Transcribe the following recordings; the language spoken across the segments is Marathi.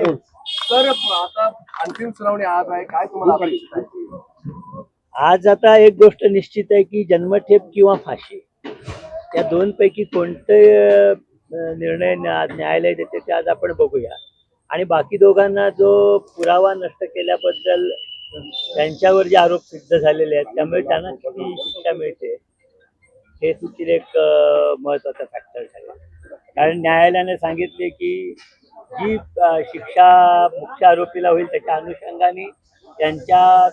तर आता अंतिम सुनावणी आज आहे, काय तुम्हाला अपेक्षित आहे? आज आता एक गोष्ट निश्चित आहे की जन्मठेप किंवा फाशी या दोन पैकी कोणते निर्णय न्यायालय देते ते आज आपण बघूया. आणि बाकी दोघांना जो पुरावा नष्ट केल्याबद्दल त्यांच्यावर जे आरोप सिद्ध झालेले आहेत त्यामुळे त्यांना किती शिक्षा मिळते हे देखील एक महत्त्वाचा फॅक्टर ठरेल. कारण न्यायालयाने सांगितले की जी शिक्षा मुख्य आरोपीला होईल त्याच्या अनुषंगाने त्यांच्या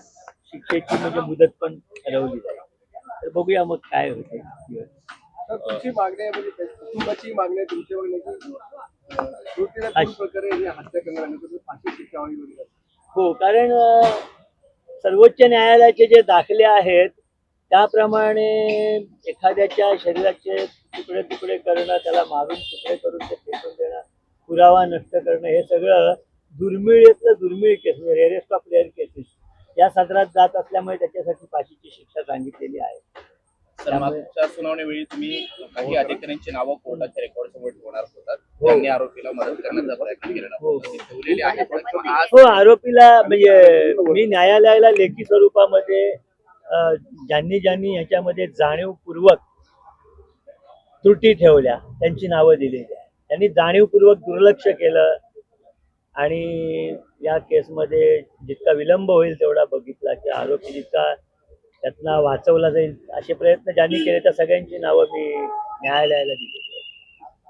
शिक्षेची म्हणजे मुदत पण ठरवली जाईल. तर बघूया मग काय होते. तर तुमची मागणी आहे, म्हणजे कुटुंबाची मागणी आहे, तुमची मागणी आहे की कृतीला प्रकारे ही हत्या करणार फाशी शिक्षा व्हावी वगैरे. हो, कारण सर्वोच्च न्यायालयाचे जे दाखले आहेत त्याप्रमाणे एखाद्याच्या शरीराचे तुकडे तुकडे करणं, त्याला मारून तुकडे करून ते फेकून देणं, पुरावा नष्ट करणं हे सगळं दुर्मिळातलं दुर्मिळ केस, रेअरेस्ट ऑफ रेअर केसेस या सदरात जात असल्यामुळे त्याच्यासाठी फाशीची शिक्षा सांगितलेली आहे. मागच्या सुनावणीवेळी तुम्ही काही अधिकाऱ्यांची नावं कोर्टाच्या रेकॉर्ड समोर ठेवणार होतात, त्यांनी आरोपीला मदत करण्याचा प्रयत्न केलेला ठेवलेली आहे. हो, आरोपीला म्हणजे मी न्यायालयाला लेखी स्वरूपामध्ये ज्यांनी याच्यामध्ये जाणीवपूर्वक त्रुटी ठेवल्या त्यांची नावं दिलेली आहे. त्यांनी जाणीवपूर्वक दुर्लक्ष केलं आणि या केसमध्ये जितका विलंब होईल तेवढा बघितला की आरोपी जितका त्यातनं वाचवला जाईल असे प्रयत्न ज्यांनी केले त्या सगळ्यांची नावं मी न्यायालयाला दिली.